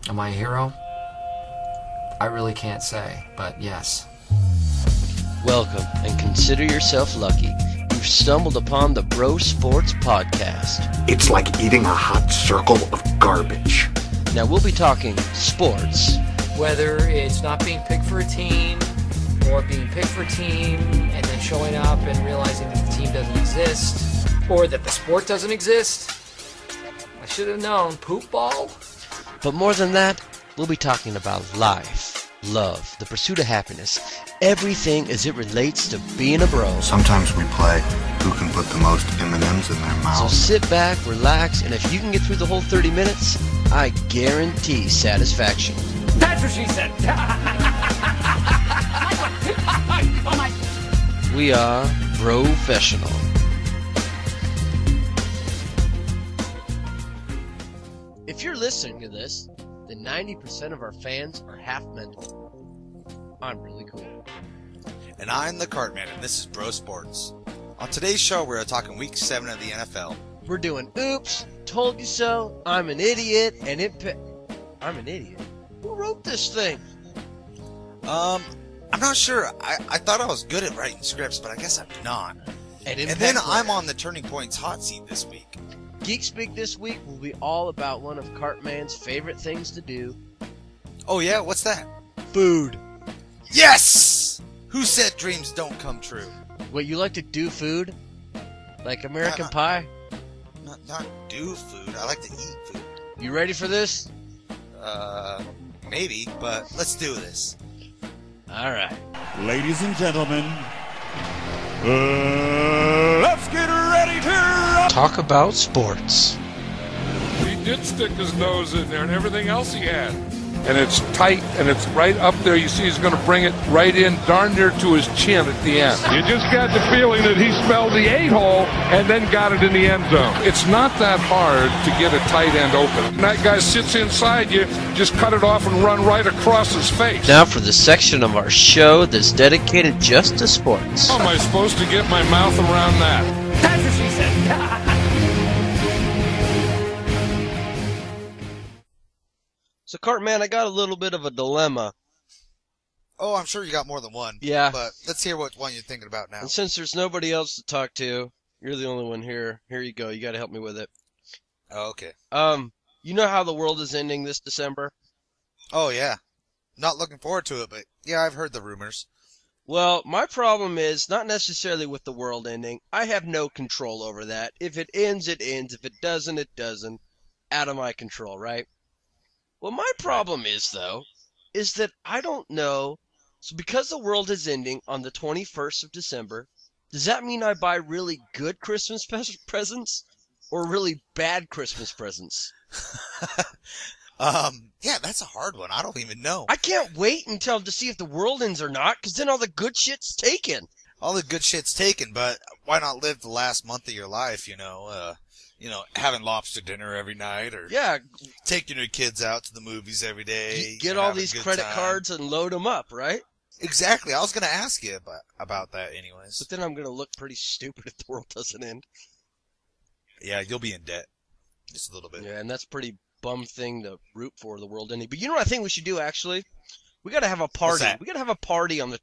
Am I a hero? I really can't say, but yes. Welcome, and consider yourself lucky. You've stumbled upon the Bro Sports Podcast. It's like eating a hot circle of garbage. Now we'll be talking sports. Whether it's not being picked for a team, or being picked for a team, and then showing up and realizing that the team doesn't exist, or that the sport doesn't exist. I should have known. Poop ball? But more than that, we'll be talking about life, love, the pursuit of happiness, everything as it relates to being a bro. Sometimes we play who can put the most M&Ms in their So mouth. sit back, relax, and if you can get through the whole 30 minutes, I guarantee satisfaction. That's what she said. We are Professional. If you're listening to this, then 90% of our fans are half mental. I'm really cool. And I'm the Cartman, and this is Bro Sports. On today's show, we're talking Week 7 of the NFL. We're doing Oops, Told You So, I'm an Idiot, and I'm an idiot? Who wrote this thing? I'm not sure. I thought I was good at writing scripts, but I guess I'm not. And then I'm on the Turning Point's hot seat this week. Geek Speak this week will be all about one of Cartman's favorite things to do. Oh yeah? What's that? Food. Yes! Who said dreams don't come true? What, you like to do food? Like American Pie? Not do food. I like to eat food. You ready for this? Maybe, but let's do this. Alright. Ladies and gentlemen, let's get ready to Talk about sports. He did stick his nose in there and everything else he had. And it's tight and it's right up there. You see he's going to bring it right in darn near to his chin at the end. You just got the feeling that he spelled the 8-hole and then got it in the end zone. It's not that hard to get a tight end open. And that guy sits inside you, just cut it off and run right across his face. Now for the section of our show that's dedicated just to sports. How am I supposed to get my mouth around that? That's what she said. So Cartman, I got a little bit of a dilemma. Oh, I'm sure you got more than one. Yeah. But let's hear what one you're thinking about now. And since there's nobody else to talk to, you're the only one here. Here you go. You got to help me with it. Oh, okay. You know how the world is ending this December? Oh, yeah. Not looking forward to it, but yeah, I've heard the rumors. Well, my problem is not necessarily with the world ending. I have no control over that. If it ends, it ends. If it doesn't, it doesn't. Out of my control, right? Well, my problem is, though, is that I don't know. So because the world is ending on the 21st of December, does that mean I buy really good Christmas presents or really bad Christmas presents? Yeah, that's a hard one. I don't even know. I can't wait until to see if the world ends or not, because then all the good shit's taken. All the good shit's taken, but why not live the last month of your life, having lobster dinner every night, or Yeah, taking your kids out to the movies every day. get all these credit cards and load them up, right? Exactly. I was going to ask you about that anyways. But then I'm going to look pretty stupid if the world doesn't end. Yeah, you'll be in debt. Just a little bit. Yeah, and that's a pretty bum thing to root for, the world ending. But you know what I think we should do, actually? We got to have a party. What's that? We got to have a party on the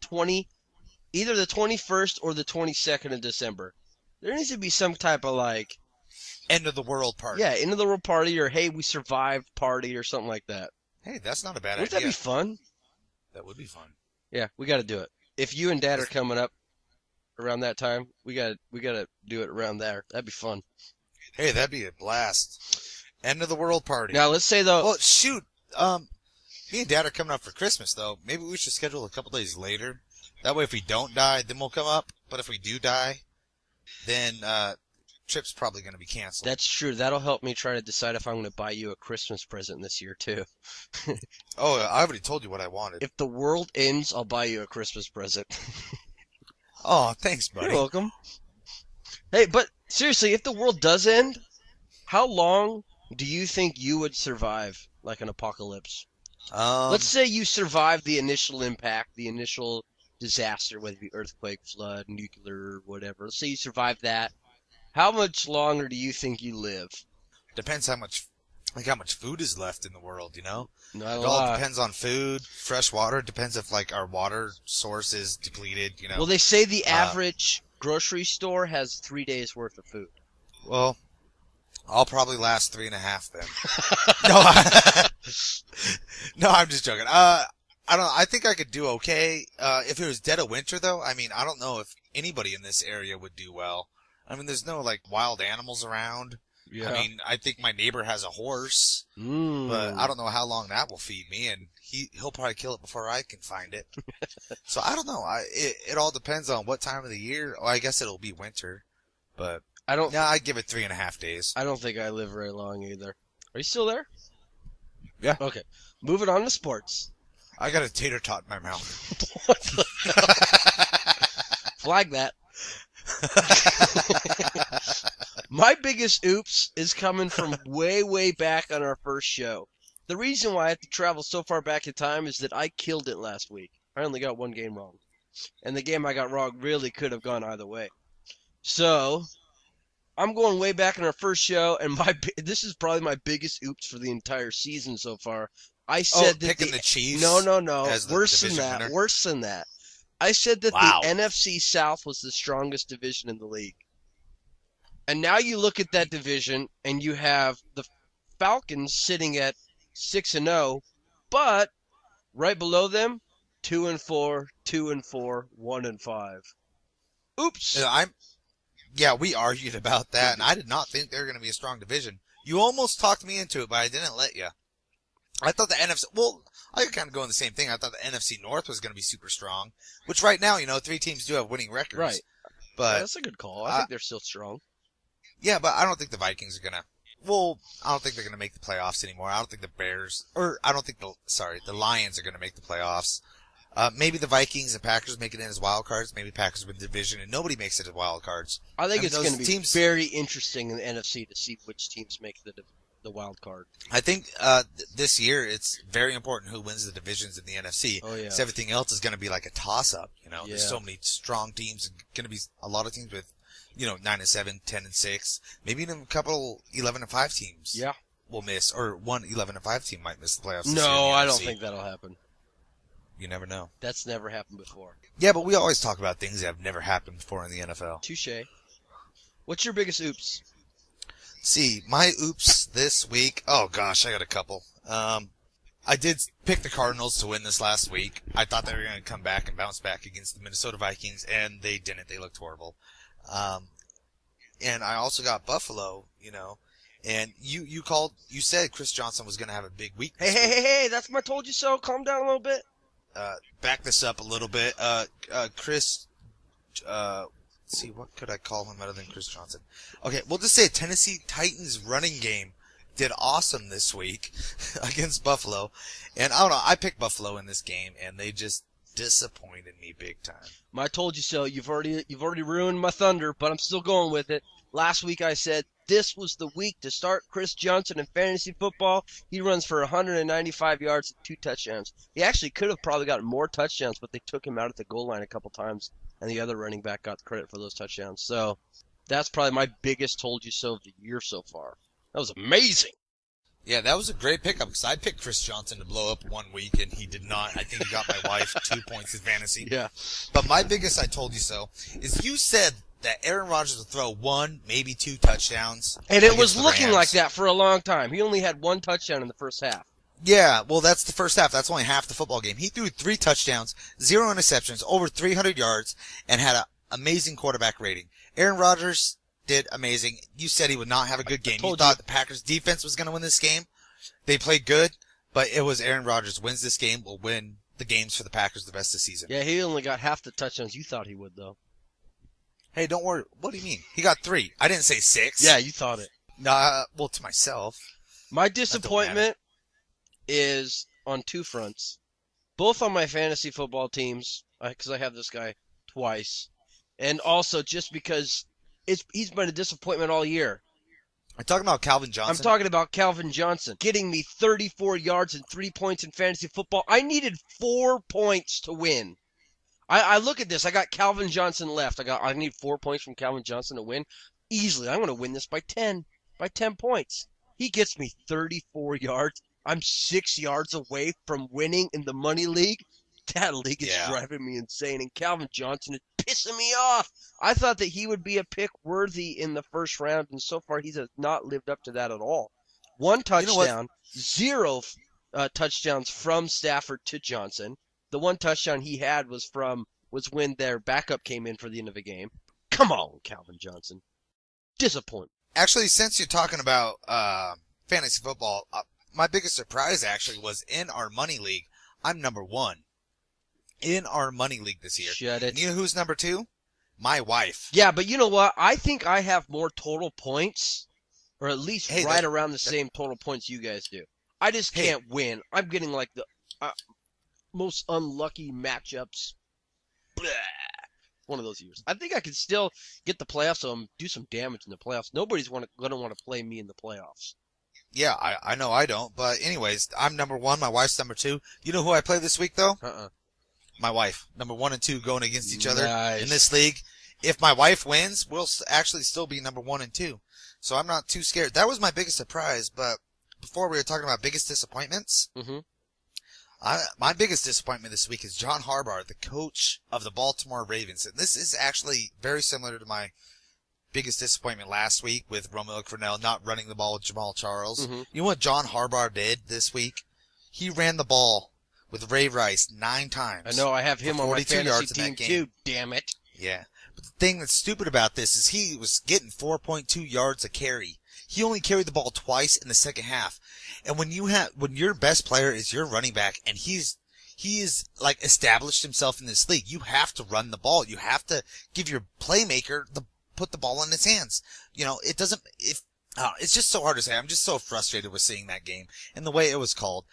either the 21st or the 22nd of December. There needs to be some type of, End of the world party. yeah, end of the world party, or hey, we survived party, or something like that. Hey, that's not a bad Wouldn't idea. that be fun? That would be fun. Yeah, we got to do it. If you and Dad are coming up around that time, we got to do it around there. That'd be fun. Hey, that'd be a blast. End of the world party. Now, let's say, though... Well, shoot. Me and Dad are coming up for Christmas, though. Maybe we should schedule a couple days later. That way, if we don't die, then we'll come up. But if we do die, then trip's probably going to be canceled. That's true. That'll help me try to decide if I'm going to buy you a Christmas present this year, too. Oh, I already told you what I wanted. If the world ends, I'll buy you a Christmas present. Oh, thanks, buddy. You're welcome. Hey, but seriously, if the world does end, how long do you think you would survive, like an apocalypse? Let's say you survive the initial impact, the initial disaster, whether it be earthquake, flood, nuclear, whatever. Let's say you survive that. How much longer do you think you live? Depends how much like how much food is left in the world, you know? Not a It all lot. depends on food, fresh water. It depends if like our water source is depleted, you know. Well, they say the average grocery store has 3 days worth of food. Well, I'll probably last 3.5 then. No, I'm just joking. I don't know. I think I could do okay. If it was dead of winter though, I mean, I don't know if anybody in this area would do well. I mean, there's no like wild animals around. Yeah. I mean, I think my neighbor has a horse, but I don't know how long that will feed me, and he'll probably kill it before I can find it. So I don't know. It all depends on what time of the year. Well, I guess it'll be winter, but I'd give it 3.5 days. I don't think I live very long either. Are you still there? Yeah. Okay. Moving on to sports. I got a tater tot in my mouth. Flag that. My biggest oops is coming from way, way back on our first show. The reason why I have to travel so far back in time is that I killed it last week. I only got one game wrong. And the game I got wrong really could have gone either way. So, I'm going way back in our first show, and this is probably my biggest oops for the entire season so far. I said that picking the Chiefs. No. As the Worse than division that. winner? Worse than that. I said that Wow. the NFC South was the strongest division in the league. And now you look at that division, and you have the Falcons sitting at 6-0, but right below them, 2-4, 2-4, 1-5. Oops. Yeah, we argued about that, and I did not think they were going to be a strong division. You almost talked me into it, but I didn't let you. I thought the NFC, well, I could kind of go in the same thing. I thought the NFC North was going to be super strong, which right now, 3 teams do have winning records. Right. But That's a good call. I think they're still strong. yeah, but I don't think the Vikings are going to, I don't think they're going to make the playoffs anymore. I don't think the Lions are going to make the playoffs. Maybe the Vikings and Packers make it in as wild cards. Maybe Packers win the division and nobody makes it as wild cards. I think it's those going to be teams- very interesting in the NFC to see which teams make the wild card. I think this year it's very important who wins the divisions in the NFC. Oh, yeah. Because everything else is going to be like a toss-up. Yeah. There's so many strong teams. Going to be a lot of teams with 9-7, 10-6, maybe even a couple 11-5 teams. Yeah. Will miss, or one 11-5 team might miss the playoffs. this year in No, the I don't NFC. think that'll happen. You never know. That's never happened before. Yeah, but we always talk about things that have never happened before in the NFL. Touche. What's your biggest oops? See, my oops this week. Oh gosh, I got a couple. I did pick the Cardinals to win this last week. I thought they were going to come back and bounce back against the Minnesota Vikings, and they didn't. They looked horrible. And I also got Buffalo, and you said Chris Johnson was going to have a big week. This week. Hey, that's my told you so. Calm down a little bit. Back this up a little bit. Chris, let's see, what could I call him other than Chris Johnson? Okay, we'll just say Tennessee Titans running game did awesome this week against Buffalo. And I don't know, I picked Buffalo in this game, and they just disappointed me big time. My told you so. You've already ruined my thunder, but I'm still going with it. Last week I said this was the week to start Chris Johnson in fantasy football. He runs for 195 yards and 2 touchdowns. He actually could have probably gotten more touchdowns, but they took him out at the goal line a couple times, and the other running back got the credit for those touchdowns. So that's probably my biggest told you so of the year so far. That was amazing. Yeah, that was a great pickup, because I picked Chris Johnson to blow up one week, and he did not. I think he got my wife 2 points in fantasy. Yeah. But my biggest I told you so is you said that Aaron Rodgers would throw 1, maybe 2 touchdowns. And it was against the looking Rams. like that for a long time. He only had 1 touchdown in the first half. Yeah, well, that's the first half. That's only half the football game. He threw 3 touchdowns, 0 interceptions, over 300 yards, and had an amazing quarterback rating. Aaron Rodgers did amazing. You said he would not have a good game. You thought the Packers defense was going to win this game. They played good, but it was Aaron Rodgers wins this game, will win the games for the Packers the rest of the season. Yeah, he only got half the touchdowns you thought he would, though. Hey, don't worry. What do you mean? He got 3. I didn't say 6. Yeah, you thought it. Nah, well, to myself. My disappointment is on 2 fronts. Both on my fantasy football teams, because I have this guy twice. And also just because he's been a disappointment all year. I'm talking about Calvin Johnson. I'm talking about Calvin Johnson getting me 34 yards and 3 points in fantasy football. I needed 4 points to win. I look at this. I got Calvin Johnson left. I need 4 points from Calvin Johnson to win easily. I'm going to win this by 10 points. He gets me 34 yards. I'm 6 yards away from winning in the money league. That league is driving me insane. And Calvin Johnson is pissing me off. I thought that he would be a pick worthy in the first round, and so far he has not lived up to that at all. 1 touchdown, 0 touchdowns from Stafford to Johnson. The 1 touchdown he had was when their backup came in for the end of the game. Come on, Calvin Johnson. Disappoint. Actually, since you're talking about fantasy football, my biggest surprise actually was in our money league. I'm number 1 in our money league this year. Shut it. And you know who's number 2? My wife. Yeah, but you know what? I think I have more total points, or at least around the same total points you guys do. I just can't win. I'm getting like the most unlucky matchups. Blah. One of those years. I think I could still get the playoffs and do some damage in the playoffs. Nobody's going to want to play me in the playoffs. Yeah, I know I don't. But anyways, I'm number 1. My wife's number 2. You know who I play this week, though? My wife. Number 1 and 2 going against each other in this league. If my wife wins, we'll actually still be number 1 and 2. So I'm not too scared. That was my biggest surprise. But before we were talking about biggest disappointments, my biggest disappointment this week is John Harbaugh, the coach of the Baltimore Ravens. And this is actually very similar to my biggest disappointment last week with Romeo Crennel not running the ball with Jamal Charles. You know what John Harbaugh did this week? He ran the ball with Ray Rice 9 times. I know, I have him on my fantasy team too, damn it. Yeah. But the thing that's stupid about this is he was getting 4.2 yards a carry. He only carried the ball twice in the second half. And when your best player is your running back and he is like established himself in this league, you have to run the ball. You have to give your playmaker put the ball in his hands. You know, it's just so hard to say. I'm just so frustrated with seeing that game and the way it was called.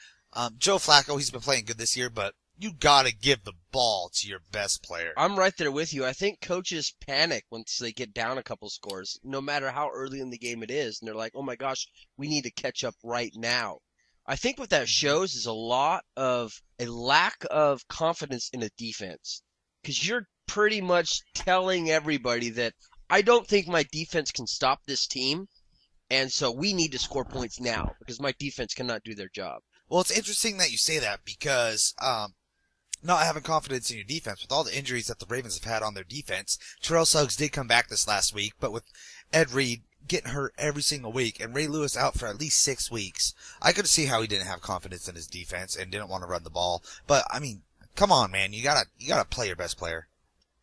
Joe Flacco, he's been playing good this year, but you gotta give the ball to your best player. I'm right there with you. I think coaches panic once they get down a couple scores, no matter how early in the game it is. And they're like, oh my gosh, we need to catch up right now. I think what that shows is a lack of confidence in a defense. Because you're pretty much telling everybody that I don't think my defense can stop this team. And so we need to score points now because my defense cannot do their job. Well, it's interesting that you say that because not having confidence in your defense with all the injuries that the Ravens have had on their defense. Terrell Suggs did come back this last week, but with Ed Reed getting hurt every single week and Ray Lewis out for at least 6 weeks, I could see how he didn't have confidence in his defense and didn't want to run the ball. But I mean, come on, man, you gotta play your best player.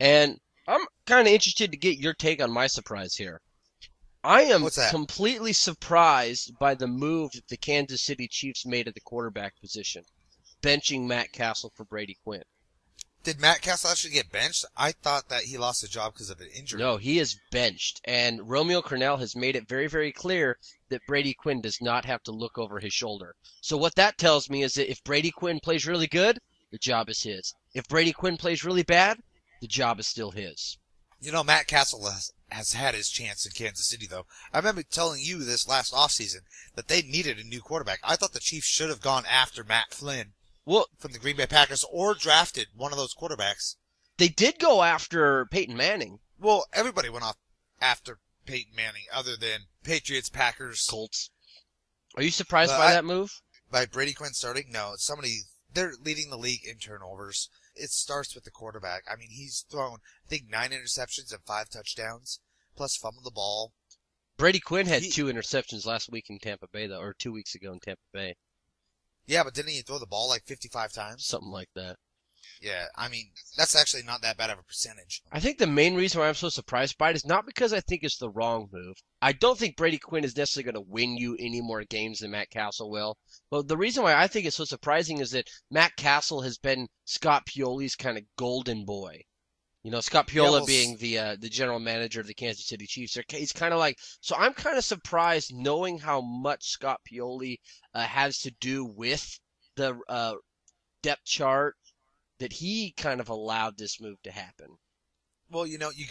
And I'm kind of interested to get your take on my surprise here. I am completely surprised by the move that the Kansas City Chiefs made at the quarterback position, benching Matt Castle for Brady Quinn. Did Matt Castle actually get benched? I thought that he lost his job because of an injury. No, he is benched, and Romeo Crennel has made it very, very clear that Brady Quinn does not have to look over his shoulder. So what that tells me is that if Brady Quinn plays really good, the job is his. If Brady Quinn plays really bad, the job is still his. You know, Matt Castle has had his chance in Kansas City, though. I remember telling you this last offseason that they needed a new quarterback. I thought the Chiefs should have gone after Matt Flynn from the Green Bay Packers or drafted one of those quarterbacks. They did go after Peyton Manning. Well, everybody went off after Peyton Manning other than Patriots, Packers, Colts. Are you surprised by that move? By Brady Quinn starting? No, they're leading the league in turnovers. It starts with the quarterback. I mean, he's thrown, I think, 9 interceptions and 5 touchdowns, plus fumbled the ball. Brady Quinn had 2 interceptions last week in Tampa Bay, though, or 2 weeks ago in Tampa Bay. Yeah, but didn't he throw the ball like 55 times? Something like that. Yeah, I mean, that's actually not that bad of a percentage. I think the main reason why I'm so surprised by it is not because I think it's the wrong move. I don't think Brady Quinn is necessarily going to win you any more games than Matt Castle will. But the reason why I think it's so surprising is that Matt Castle has been Scott Pioli's kind of golden boy. You know, Scott Piola being the general manager of the Kansas City Chiefs. He's kind of like, so I'm kind of surprised knowing how much Scott Pioli has to do with the depth chart that he kind of allowed this move to happen. Well, you know, he's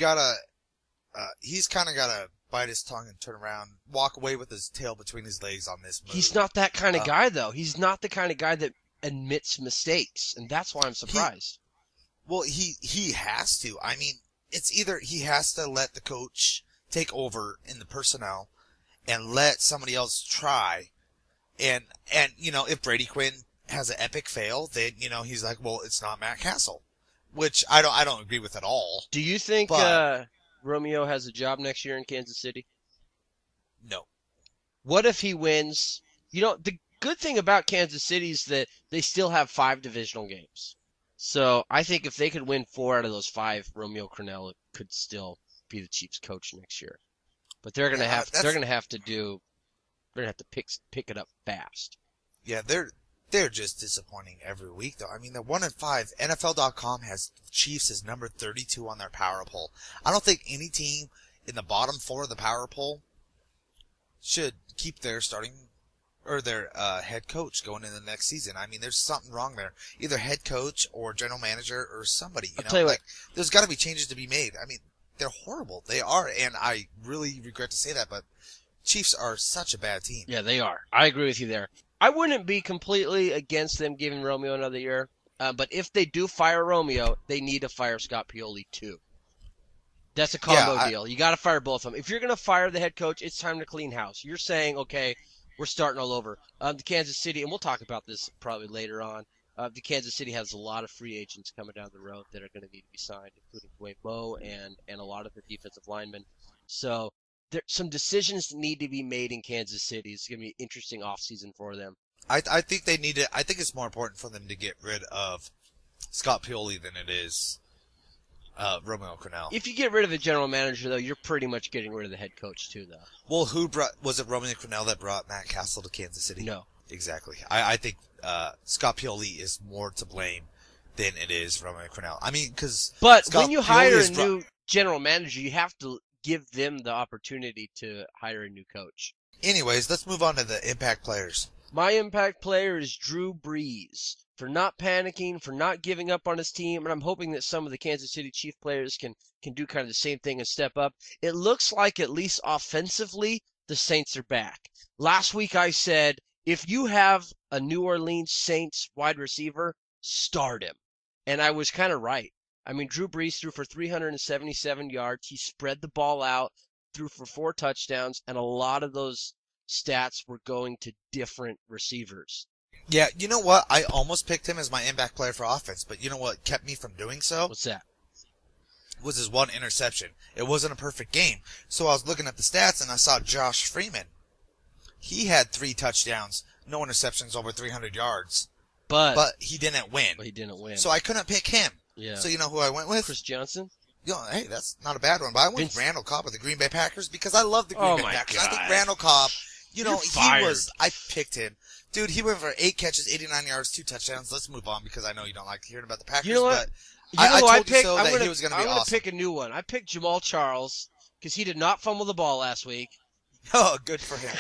kind of got to bite his tongue and turn around, walk away with his tail between his legs on this move. He's not that kind of guy, though. He's not the kind of guy that admits mistakes, and that's why I'm surprised. He has to. I mean, it's either he has to let the coach take over in the personnel and let somebody else try. And if Brady Quinn has an epic fail, then, he's like, well, it's not Matt Castle, which I don't agree with at all. Do you think Romeo has a job next year in Kansas City? No. What if he wins? The good thing about Kansas City is that they still have 5 divisional games. So I think if they could win 4 out of those 5, Romeo Crennel could still be the Chiefs coach next year. But they're gonna have to pick it up fast. Yeah, they're just disappointing every week though. I mean, they're 1-5. NFL.com has Chiefs as number 32 on their power poll. I don't think any team in the bottom 4 of the power poll should keep their starting or their head coach going into the next season. I mean, there's something wrong there. Either head coach or general manager or somebody. I'll tell you what. There's got to be changes to be made. I mean, they're horrible. They are, and I really regret to say that, but Chiefs are such a bad team. Yeah, they are. I agree with you there. I wouldn't be completely against them giving Romeo another year, but if they do fire Romeo, they need to fire Scott Pioli too. That's a combo deal. You got to fire both of them. If you're going to fire the head coach, it's time to clean house. You're saying, okay, we're starting all over. The Kansas City, and we'll talk about this probably later on, the Kansas City has a lot of free agents coming down the road that are going to need to be signed, including Dwayne Moe and a lot of the defensive linemen. So some decisions need to be made in Kansas City. It's going to be an interesting offseason for them. I think they need it. I think it's more important for them to get rid of Scott Pioli than it is Romeo Crennel. If you get rid of the general manager, though, you're pretty much getting rid of the head coch, too, though. Well, was it Romeo Crennel that brought Matt Castle to Kansas City? No. Exactly. I think Scott Pioli is more to blame than it is Romeo Crennel. I mean, But Scott when you hire a new general manager, you have to give them the opportunity to hire a new coach. Anyways, let's move on to the impact players. My impact player is Drew Brees, for not panicking, for not giving up on his team, and I'm hoping that some of the Kansas City Chief players can do kind of the same thing and step up. It looks like, at least offensively, the Saints are back. Last week I said, if you have a New Orleans Saints wide receiver, start him. And I was kind of right. I mean, Drew Brees threw for 377 yards. He spread the ball out, threw for 4 touchdowns, and a lot of those stats were going to different receivers. Yeah, you know what? I almost picked him as my impact player for offense, but you know what kept me from doing so? What's that? Was his 1 interception. It wasn't a perfect game. So I was looking at the stats and I saw Josh Freeman. He had 3 touchdowns, no interceptions, over 300 yards. But he didn't win. So I couldn't pick him. Yeah. So you know who I went with? Chris Johnson? Hey, that's not a bad one. But I went with Randall Cobb of the Green Bay Packers because I love the Green Bay Packers. God. I think Randall Cobb, fired. I picked him. Dude, he went for 8 catches, 89 yards, 2 touchdowns. Let's move on because I know you don't like hearing about the Packers. You know what? But I told you so that he was going to be awesome. I'm going to pick a new one. I picked Jamal Charles because he did not fumble the ball last week. Oh, good for him.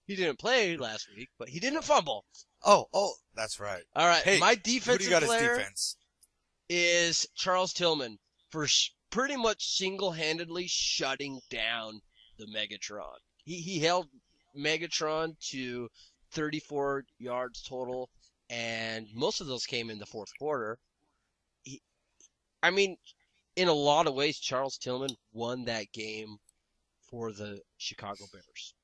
He didn't play last week, but he didn't fumble. Oh, that's right. All right, hey, my defensive who do you got player as defense? Is Charles Tillman for pretty much single-handedly shutting down the Megatron. He held Megatron to 34 yards total, and most of those came in the fourth quarter. In a lot of ways, Charles Tillman won that game for the Chicago Bears.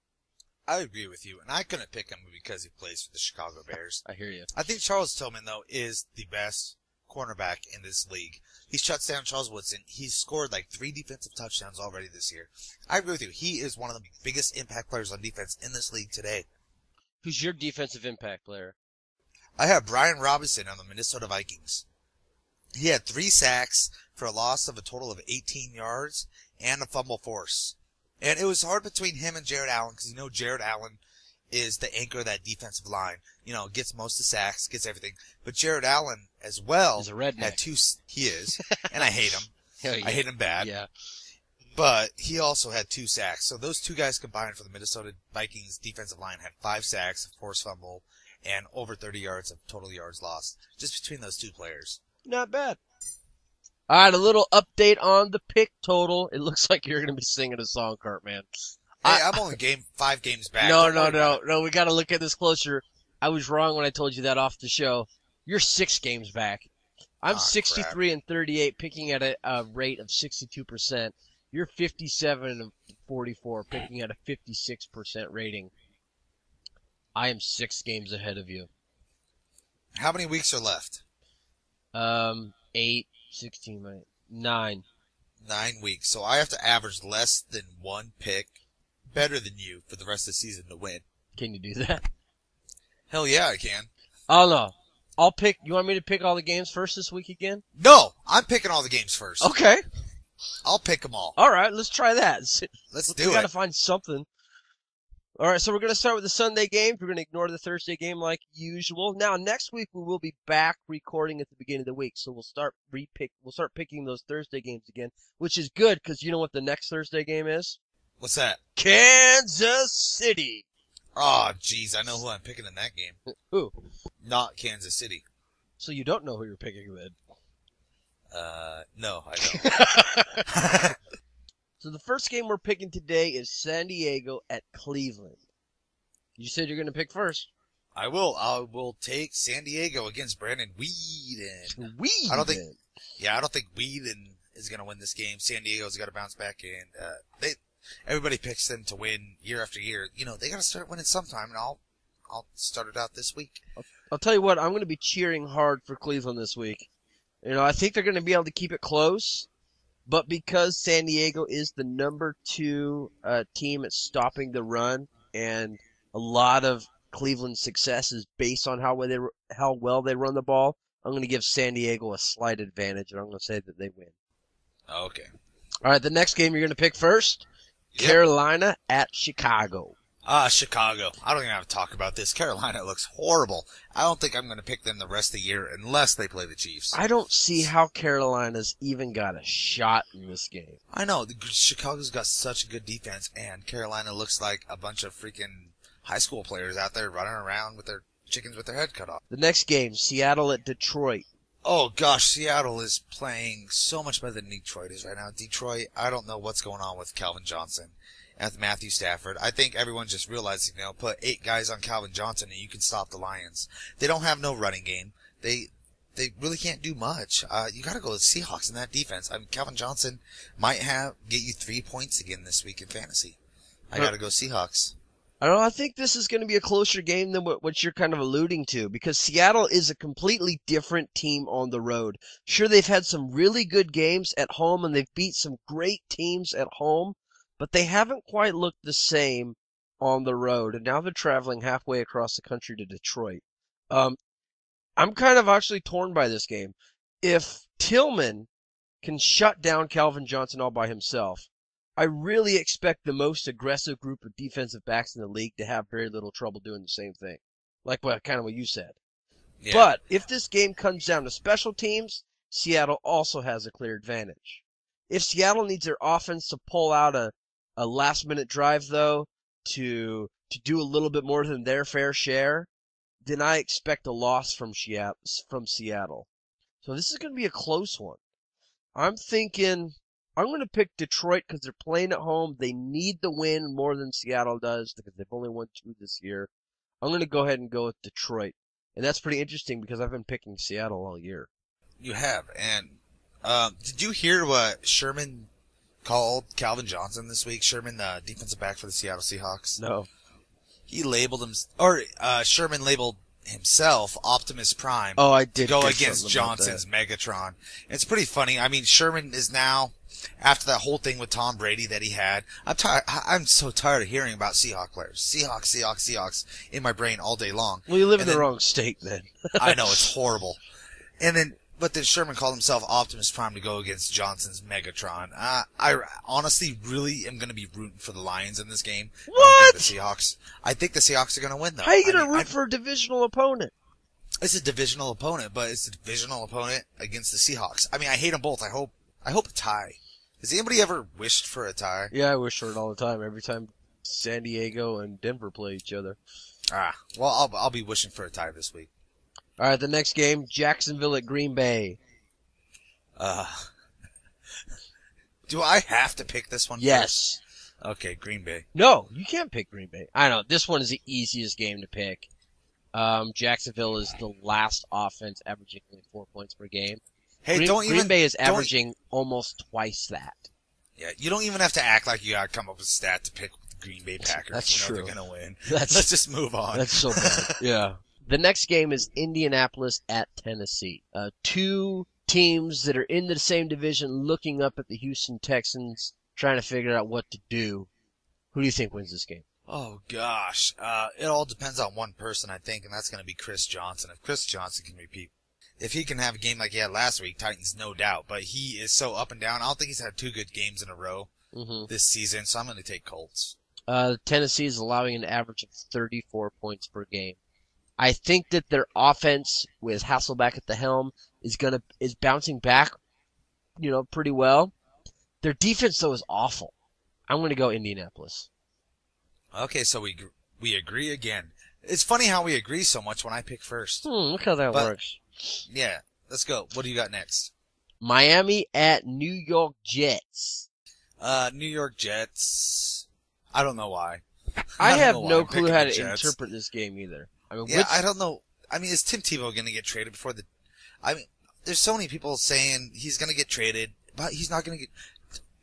I agree with you, and I couldn't pick him because he plays for the Chicago Bears. I hear you. I think Charles Tillman, though, is the best cornerback in this league. He shuts down Charles Woodson. He's scored like 3 defensive touchdowns already this year. I agree with you. He is one of the biggest impact players on defense in this league today. Who's your defensive impact player? I have Brian Robinson on the Minnesota Vikings. He had 3 sacks for a loss of a total of 18 yards and a fumble force. And it was hard between him and Jared Allen because Jared Allen is the anchor of that defensive line. Gets most of the sacks, gets everything. But Jared Allen as well. He's a redneck. Had 2. He is, and I hate him. Yeah. I hate him bad. Yeah. But he also had 2 sacks. So those 2 guys combined for the Minnesota Vikings defensive line had 5 sacks, a forced fumble, and over 30 yards of total yards lost. Just between those 2 players. Not bad. All right, a little update on the pick total. It looks like you're going to be singing a song, Cartman. Hey, I'm only 5 games back. No. We got to look at this closer. I was wrong when I told you that off the show. You're 6 games back. I'm 63 and 38, picking at a rate of 62%. You're 57 of 44, picking at a 56% rating. I am 6 games ahead of you. How many weeks are left? 8, 16, 9. 9 weeks. So I have to average less than 1 pick better than you for the rest of the season to win. Can you do that? Hell yeah, I can. Oh, no. I'll pick. You want me to pick all the games first this week again? No, I'm picking all the games first. Okay. I'll pick them all. All right, let's try that. Let's do We it. got to find something. All right, so we're going to start with the Sunday games. We're going to ignore the Thursday game like usual. Now, next week we will be back recording at the beginning of the week, so we'll start picking those Thursday games again, which is good because you know what the next Thursday game is? What's that? Kansas City. Oh, jeez, I know who I'm picking in that game. Who? Not Kansas City. So you don't know who you're picking then? No, I don't. So the first game we're picking today is San Diego at Cleveland. You said you're going to pick first. I will take San Diego against Brandon Weeden. Weeden. I don't think Weeden is going to win this game. San Diego's got to bounce back in. Everybody picks them to win year after year. You know, they got to start winning sometime, and I'll start it out this week. I'll tell you what, I'm going to be cheering hard for Cleveland this week. You know, I think they're going to be able to keep it close, but because San Diego is the number 2 team at stopping the run, and a lot of Cleveland's success is based on how well they run the ball, I'm going to give San Diego a slight advantage, and I'm going to say that they win. Okay. All right, the next game you're going to pick first, Yep. Carolina at Chicago. Chicago. I don't even have to talk about this. Carolina looks horrible. I don't think I'm going to pick them the rest of the year unless they play the Chiefs. I don't see how Carolina's even got a shot in this game. I know. Chicago's got such a good defense, and Carolina looks like a bunch of freaking high school players out there running around with their chickens with their head cut off. The next game, Seattle at Detroit. Oh, gosh, Seattle is playing so much better than Detroit is right now. Detroit, I don't know what's going on with Calvin Johnson and Matthew Stafford. I think everyone's just realizing, put 8 guys on Calvin Johnson and you can stop the Lions. They don't have no running game. They really can't do much. You got to go with Seahawks in that defense. I mean, Calvin Johnson might get you 3 points again this week in fantasy. I got to go Seahawks. I don't know, I think this is going to be a closer game than what you're kind of alluding to, because Seattle is a completely different team on the road. Sure, they've had some really good games at home, and they've beat some great teams at home, but they haven't quite looked the same on the road, and now they're traveling halfway across the country to Detroit. I'm kind of actually torn by this game. If Tillman can shut down Calvin Johnson all by himself, I really expect the most aggressive group of defensive backs in the league to have very little trouble doing the same thing, like what you said. Yeah. But if this game comes down to special teams, Seattle also has a clear advantage. If Seattle needs their offense to pull out a last-minute drive, though, to do a little bit more than their fair share, then I expect a loss from Seattle. So this is going to be a close one. I'm going to pick Detroit because they're playing at home. They need the win more than Seattle does because they've only won 2 this year. I'm going to go ahead and go with Detroit. And that's pretty interesting because I've been picking Seattle all year. You have. And did you hear what Sherman called Calvin Johnson this week? Sherman, the defensive back for the Seattle Seahawks? No. He labeled him, Sherman labeled himself Optimus Prime. Oh, I did. To go against Johnson's Megatron. It's pretty funny. I mean, Sherman is now, after that whole thing with Tom Brady that he had, I'm so tired of hearing about Seahawks players. Seahawks in my brain all day long. Well, you live in the wrong state then. I know, it's horrible. But then Sherman called himself Optimus Prime to go against Johnson's Megatron. I honestly really am going to be rooting for the Lions in this game. What? I think the Seahawks are going to win, though. How are you going to root for a divisional opponent? It's a divisional opponent, but it's a divisional opponent against the Seahawks. I mean, I hate them both. I hope a tie. Has anybody ever wished for a tie? Yeah, I wish for it all the time. Every time San Diego and Denver play each other. Well, I'll be wishing for a tie this week. All right, the next game, Jacksonville at Green Bay. Do I have to pick this one Yes. first? Okay, Green Bay. No, you can't pick Green Bay. I know, this one is the easiest game to pick. Jacksonville is the last offense averaging only 4 points per game. Hey, Green Bay is averaging almost twice that. Yeah, you don't even have to act like you got to come up with a stat to pick the Green Bay Packers. That's true. They're going to win. Let's just move on. That's so bad. Yeah. The next game is Indianapolis at Tennessee. Two teams that are in the same division looking up at the Houston Texans, trying to figure out what to do. Who do you think wins this game? Oh, gosh. It all depends on one person, I think, and that's going to be Chris Johnson. If Chris Johnson can repeat, if he can have a game like he had last week, Titans, no doubt. But he is so up and down. I don't think he's had 2 good games in a row this season, so I'm going to take Colts. Tennessee is allowing an average of 34 points per game. I think that their offense, with Hasselbeck at the helm, is bouncing back, pretty well. Their defense, though, is awful. I'm going to go Indianapolis. Okay, so we agree again. It's funny how we agree so much when I pick first. Look how that works. Yeah, let's go. What do you got next? Miami at New York Jets. New York Jets. I don't know why. I have no clue how to interpret this game either. I don't know. Is Tim Tebow going to get traded before there's so many people saying he's going to get traded, but he's not going to get.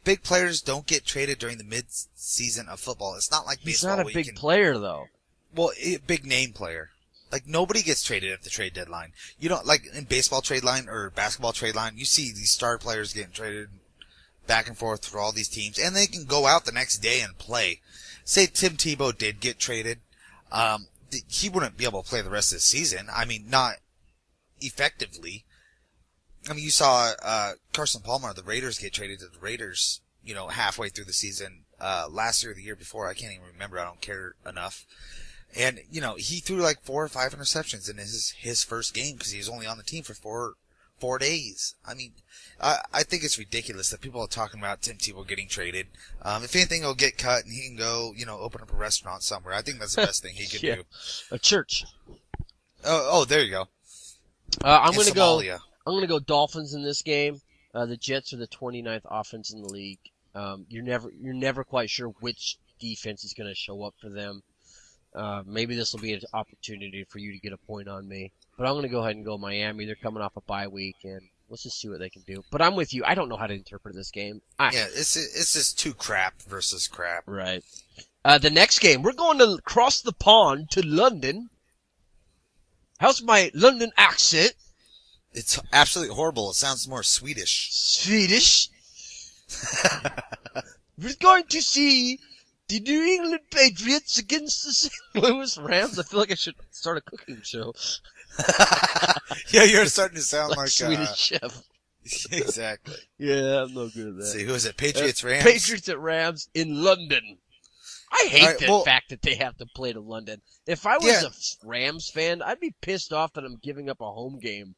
Big players don't get traded during the mid-season of football. It's not like baseball. He's not a big player, though. Well, a big name player. Like, nobody gets traded at the trade deadline. You don't, like, in baseball trade line or basketball trade line, you see these star players getting traded back and forth through all these teams, and they can go out the next day and play. Say Tim Tebow did get traded, he wouldn't be able to play the rest of the season. Not effectively. You saw Carson Palmer, the Raiders, get traded to the Raiders, halfway through the season, last year or the year before. I can't even remember. I don't care enough. And, he threw like 4 or 5 interceptions in his first game because he was only on the team for 4 days. I think it's ridiculous that people are talking about Tim Tebow getting traded. If anything, he'll get cut and he can go, open up a restaurant somewhere. I think that's the best thing he could do. A church. Oh, there you go. I'm going to go Dolphins in this game. The Jets are the 29th offense in the league. You're never quite sure which defense is going to show up for them. Maybe this will be an opportunity for you to get a point on me. But I'm going to go ahead and go Miami. They're coming off a bye week, and let's just see what they can do. But I'm with you. I don't know how to interpret this game. It's just too crap versus crap. Right. The next game, we're going to cross the pond to London. How's my London accent? It's absolutely horrible. It sounds more Swedish. Swedish? We're going to see the New England Patriots against the St. Louis Rams. I feel like I should start a cooking show. Yeah, you're starting to sound like Swedish chef. Exactly. Yeah, I'm no good at that. Let's see, who is it? Patriots, Rams? Patriots at Rams in London. I hate the fact that they have to play to London. If I was a Rams fan, I'd be pissed off that I'm giving up a home game.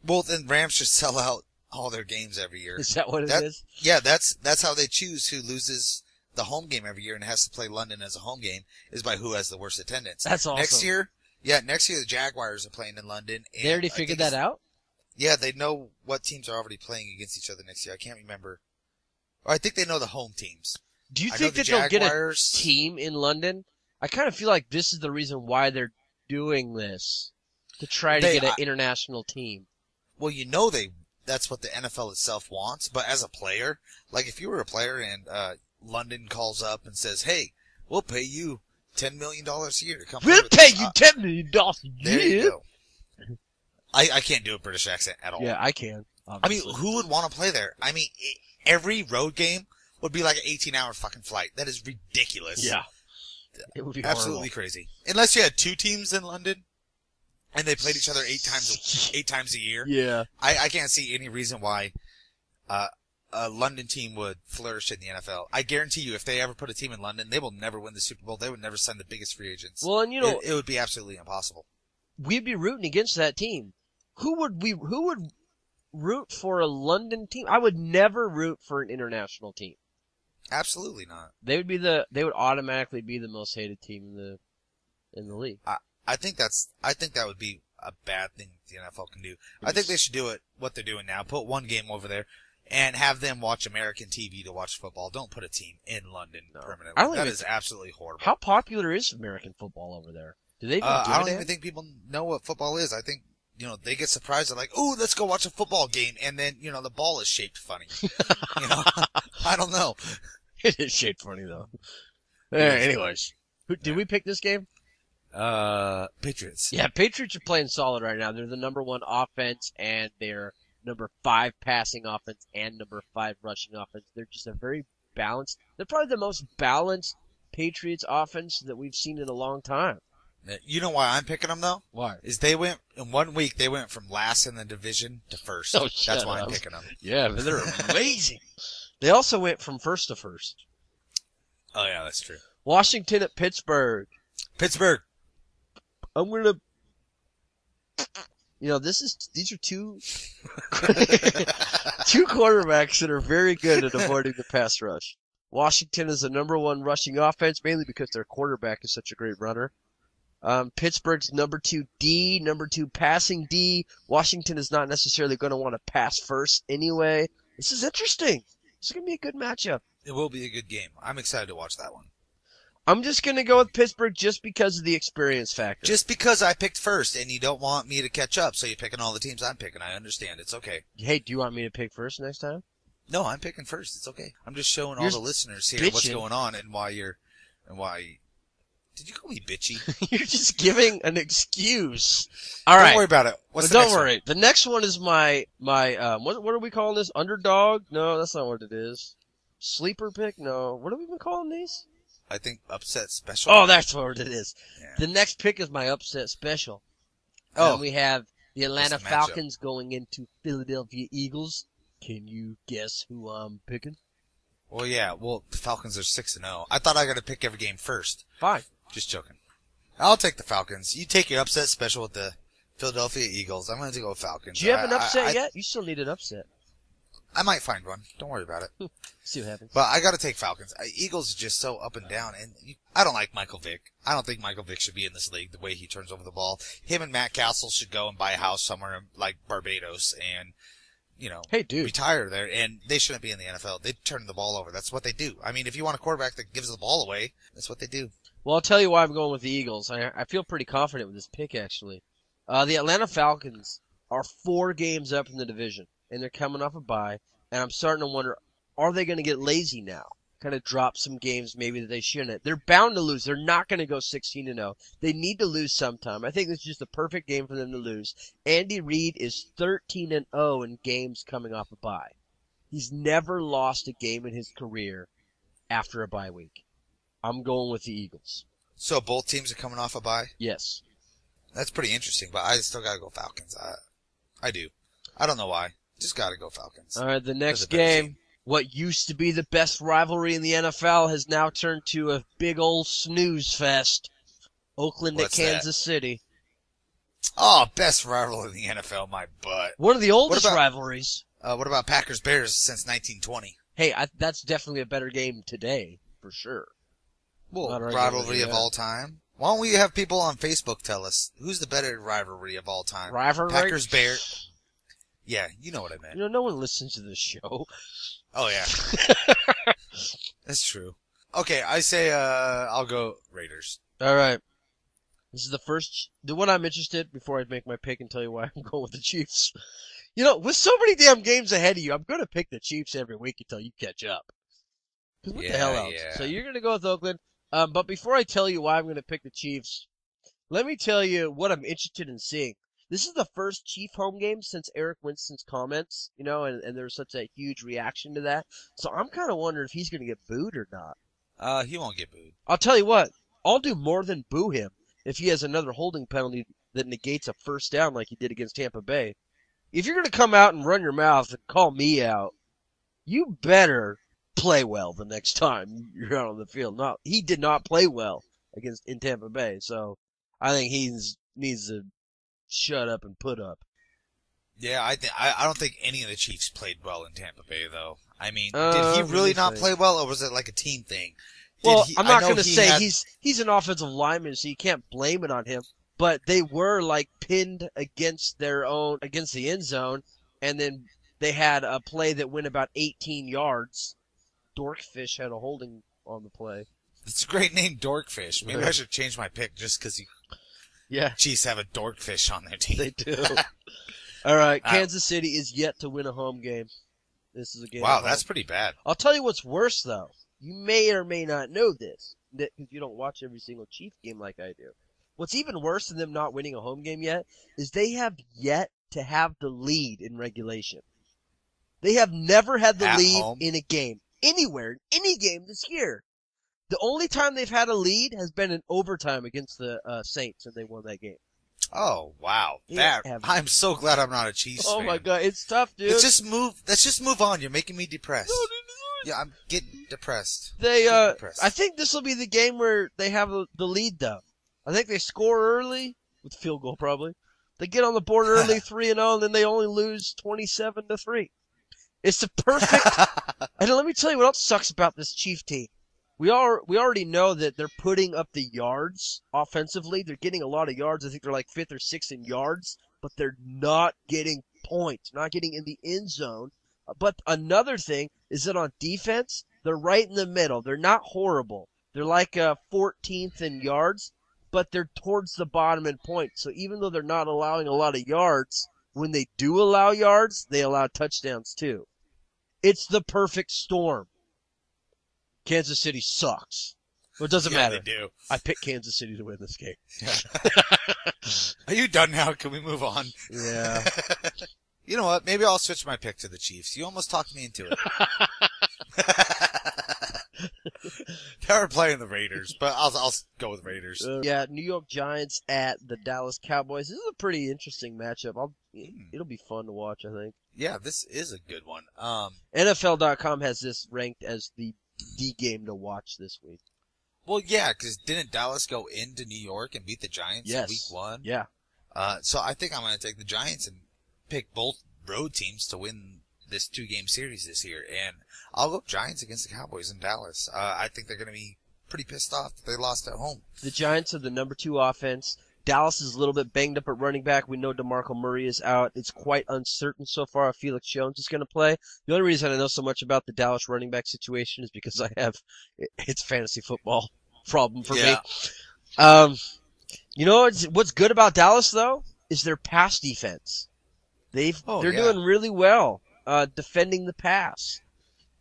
Well, then Rams should sell out all their games every year. Is that what it is? Yeah, that's how they choose who loses the home game every year and has to play London as a home game, is by who has the worst attendance. That's awesome. Next year the Jaguars are playing in London. And they already figured that out? Yeah, they know what teams are already playing against each other next year. I can't remember. Or I think they know the home teams. Do you think that they'll get a team in London? I kind of feel like this is the reason why they're doing this, to try to get an international team. Well, that's what the NFL itself wants, but as a player, like if you were a player and London calls up and says, hey, we'll pay you $10 million a year to come. We'll pay you $10 million a year. There you go. I can't do a British accent at all. Yeah, I can. Obviously. Who would want to play there? Every road game would be like an 18-hour fucking flight. That is ridiculous. Yeah. It would be absolutely crazy. Unless you had 2 teams in London and they played each other 8 times a year. Yeah. I can't see any reason why a London team would flourish in the NFL. I guarantee you, if they ever put a team in London, they will never win the Super Bowl. They would never sign the biggest free agents. Well, and it would be absolutely impossible. We'd be rooting against that team. Who would root for a London team? I would never root for an international team. Absolutely not. They would automatically be the most hated team in the league. I think that would be a bad thing the NFL can do. I think they should do what they're doing now. Put one game over there and have them watch American TV to watch football. Don't put a team in London permanently. That is absolutely horrible. How popular is American football over there? Do they even I don't even think people know what football is. I think they get surprised. They're like, ooh, let's go watch a football game. And then, the ball is shaped funny. I don't know. It is shaped funny, though. Anyways, did we pick this game? Patriots. Yeah, Patriots are playing solid right now. They're the number 1 offense, and they're number 5 passing offense and number 5 rushing offense. They're just a very balanced. They're probably the most balanced Patriots offense that we've seen in a long time. You know why I'm picking them, though? Why? Is they went, in 1 week, they went from last in the division to first. Oh, That's why I'm picking them. Yeah, but they're amazing. They also went from first to first. Oh, yeah, that's true. Washington at Pittsburgh. Pittsburgh. I'm going to... these are two quarterbacks that are very good at avoiding the pass rush. Washington is the number 1 rushing offense, mainly because their quarterback is such a great runner. Pittsburgh's number 2 D, number 2 passing D. Washington is not necessarily going to want to pass first anyway. This is interesting. This is going to be a good matchup. It will be a good game. I'm excited to watch that one. I'm just going to go with Pittsburgh just because of the experience factor. Just because I picked first and you don't want me to catch up, so you're picking all the teams I'm picking. I understand. It's okay. Hey, do you want me to pick first next time? No, I'm picking first. It's okay. I'm just showing all the listeners here what's going on and why. Did you call me bitchy? You're just giving an excuse. All right. Don't worry about it. What's the Don't next worry. one? The next one is my what are we calling this? Underdog? No, that's not what it is. Sleeper pick? No. What have we been calling these? I think upset special. Oh, that's what it is. Yeah. The next pick is my upset special. Oh. And we have the Atlanta What's the matchup? Falcons going into Philadelphia Eagles. Can you guess who I'm picking? Well, yeah. Well, the Falcons are 6-0. I thought I got to pick every game first. Fine. Just joking. I'll take the Falcons. You take your upset special with the Philadelphia Eagles. I'm going to go with Falcons. Do you have an upset yet? You still need an upset. I might find one. Don't worry about it. See what happens. But I got to take Falcons. Eagles is just so up and down, and I don't like Michael Vick. I don't think Michael Vick should be in this league the way he turns over the ball. Him and Matt Castle should go and buy a house somewhere in, like Barbados and, hey, dude, retire there. And they shouldn't be in the NFL. They turn the ball over. That's what they do. I mean, if you want a quarterback that gives the ball away, that's what they do. Well, I'll tell you why I'm going with the Eagles. I feel pretty confident with this pick, actually. The Atlanta Falcons are 4 games up in the division, and they're coming off a bye. And I'm starting to wonder, are they going to get lazy now? Kind of drop some games maybe that they shouldn't. They're bound to lose. They're not going to go 16-0. They need to lose sometime. I think this is just the perfect game for them to lose. Andy Reid is 13-0 in games coming off a bye. He's never lost a game in his career after a bye week. I'm going with the Eagles. So both teams are coming off a bye? Yes. That's pretty interesting, but I still got to go Falcons. I do. I don't know why. Just got to go Falcons. All right, the next game, what used to be the best rivalry in the NFL has now turned to a big old snooze fest. Oakland at Kansas City. Oh, best rivalry in the NFL, my butt. One of the oldest rivalries. What about Packers-Bears since 1920? Hey, that's definitely a better game today, for sure. Well, rivalry of all time. Why don't we have people on Facebook tell us who's the better rivalry of all time? Rivalry? Packers-Bears. Yeah, you know what I meant. No one listens to this show. Oh, yeah. That's true. Okay, I say I'll go Raiders. All right. This is the one I'm interested before I make my pick and tell you why I'm going with the Chiefs. With so many damn games ahead of you, I'm going to pick the Chiefs every week until you catch up. Because what the hell else? Yeah. So you're going to go with Oakland. But before I tell you why I'm going to pick the Chiefs, let me tell you what I'm interested in seeing. This is the first Chief home game since Eric Winston's comments, and there's such a huge reaction to that. So I'm kind of wondering if he's going to get booed or not. He won't get booed. I'll tell you what, I'll do more than boo him if he has another holding penalty that negates a first down like he did against Tampa Bay. If you're going to come out and run your mouth and call me out, you better play well the next time you're out on the field. He did not play well in Tampa Bay, so I think he needs to shut up and put up. Yeah, I don't think any of the Chiefs played well in Tampa Bay, though. I mean, did he really not play well, or was it like a team thing? I'm not going to say he's an offensive lineman, so you can't blame it on him. But they were pinned against the end zone, and then they had a play that went about 18 yards. Dorkfish had a holding on the play. It's a great name, Dorkfish. Maybe I should change my pick just because Yeah, Chiefs have a dorkfish on their team. they do. All right, Kansas City is yet to win a home game. This is a game. Wow, that's pretty bad. I'll tell you what's worse, though. You may or may not know this, because you don't watch every single Chiefs game like I do. What's even worse than them not winning a home game yet is they have yet to have the lead in regulation. They have never had the lead in a game, anywhere, in any game this year. The only time they've had a lead has been in overtime against the Saints, and they won that game. Oh, wow. I'm so glad I'm not a Chiefs fan. Oh, my God. It's tough, dude. Let's just move on. You're making me depressed. Yeah, I'm getting depressed. I think this will be the game where they have the lead, though. I think they score early, with a field goal probably. They get on the board early, 3-0, and then they only lose 27-3. It's the perfect. And let me tell you what else sucks about this Chief team. We already know that they're putting up the yards offensively. They're getting a lot of yards. I think they're like 5th or 6th in yards, but they're not getting points, not getting in the end zone. But another thing is that on defense, they're right in the middle. They're not horrible. They're like 14th in yards, but they're towards the bottom in points. So even though they're not allowing a lot of yards, when they do allow yards, they allow touchdowns too. It's the perfect storm. Kansas City sucks. Well, it doesn't matter. They do. I picked Kansas City to win this game. Are you done now? Can we move on? Yeah. You know what? Maybe I'll switch my pick to the Chiefs. You almost talked me into it. They were playing the Raiders, but I'll go with Raiders. Yeah, New York Giants at the Dallas Cowboys. This is a pretty interesting matchup. It'll be fun to watch, I think. Yeah, this is a good one. NFL.com has this ranked as the game to watch this week. Well, yeah, because didn't Dallas go into New York and beat the Giants in week 1? Yeah. So I think I'm going to take the Giants and pick both road teams to win this 2-game series this year. And I'll go Giants against the Cowboys in Dallas. I think they're going to be pretty pissed off that they lost at home. The Giants are the number 2 offense. Dallas is a little bit banged up at running back. We know DeMarco Murray is out. It's quite uncertain so far if Felix Jones is going to play. The only reason I know so much about the Dallas running back situation is because it's fantasy football problem for me. You know what's good about Dallas though is their pass defense. They're doing really well defending the pass.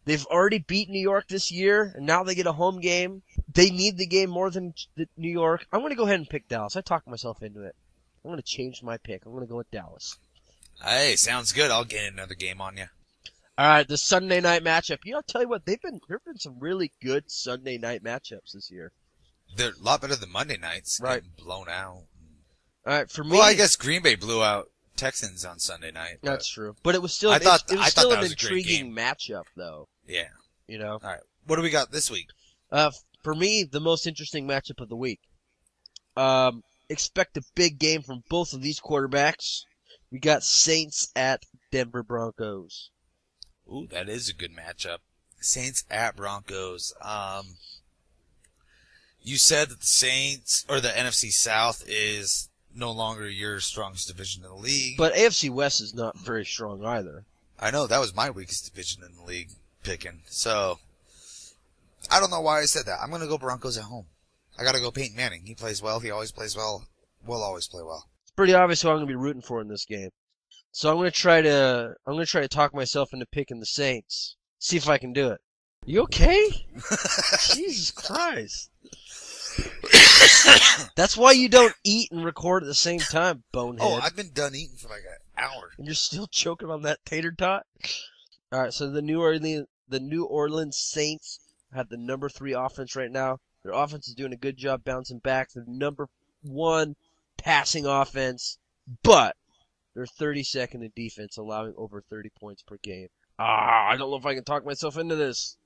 They've already beat New York this year, and now they get a home game. They need the game more than New York. I'm going to go ahead and pick Dallas. I talked myself into it. I'm going to change my pick. I'm going to go with Dallas. Hey, sounds good. I'll get another game on you. All right, the Sunday night matchup. I'll tell you what, there have been some really good Sunday night matchups this year. They're a lot better than Monday nights. Right. Getting blown out. All right, for me. Well, I guess Green Bay blew out Texans on Sunday night. That's true. But it was still, I thought an that was a intriguing matchup, though. Yeah. You know? All right. What do we got this week? For me, the most interesting matchup of the week. Expect a big game from both of these quarterbacks. We got Saints at Denver Broncos. Ooh, that is a good matchup. Saints at Broncos. You said that the Saints, or the NFC South, is no longer your strongest division in the league. But AFC West is not very strong either. I know, that was my weakest division in the league picking. So, I don't know why I said that. I'm going to go Broncos at home. I got to go Peyton Manning. He plays well. He always plays well. Will always play well. It's pretty obvious who I'm going to be rooting for in this game. So I'm going to try to talk myself into picking the Saints. See if I can do it. You okay? Jesus Christ. That's why you don't eat and record at the same time, bonehead. Oh, I've been done eating for like an hour. And you're still choking on that tater tot? All right, so the New Orleans Saints have the number 3 offense right now. Their offense is doing a good job bouncing back. They're number 1 passing offense, but they're 32nd in defense, allowing over 30 points per game. I don't know if I can talk myself into this.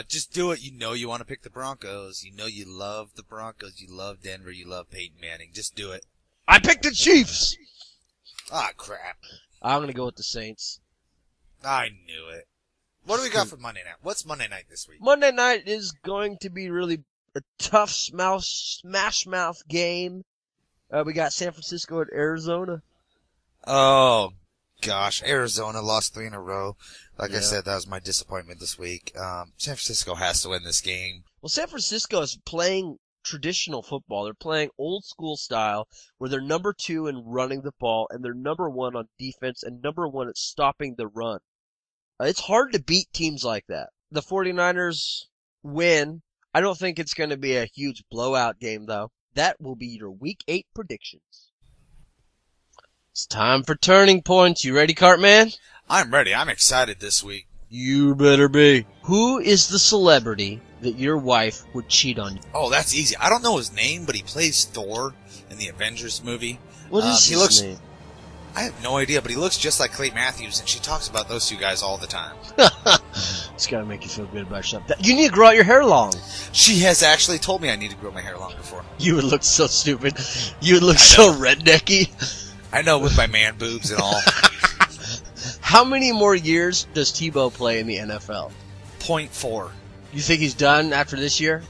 Just do it. You know you want to pick the Broncos. You know you love the Broncos. You love Denver. You love Peyton Manning. Just do it. I picked the Chiefs! Ah, crap. I'm going to go with the Saints. I knew it. What do we got for Monday night? What's Monday night this week? Monday night is going to be really a tough smash mouth game. We got San Francisco at Arizona. Oh, gosh. Arizona lost 3 in a row. Like I said, that was my disappointment this week. San Francisco has to win this game. Well, San Francisco is traditional football. They're playing old school style where they're number 2 in running the ball and they're number 1 on defense and number 1 at stopping the run. It's hard to beat teams like that. The 49ers win. I don't think it's going to be a huge blowout game, though. That will be your Week 8 predictions. It's time for Turning Points. You ready, Cartman? I'm ready. I'm excited this week. You better be. Who is the celebrity that your wife would cheat on you? Oh, that's easy. I don't know his name, but he plays Thor in the Avengers movie. What is his name? I have no idea, but he looks just like Clay Matthews, and she talks about those two guys all the time. It's got to make you feel good about yourself. You need to grow out your hair long. She has actually told me I need to grow my hair long before. You would look so stupid. You would look so rednecky. I know, with my man boobs and all. How many more years does Tebow play in the NFL? 0.4. You think he's done after this year?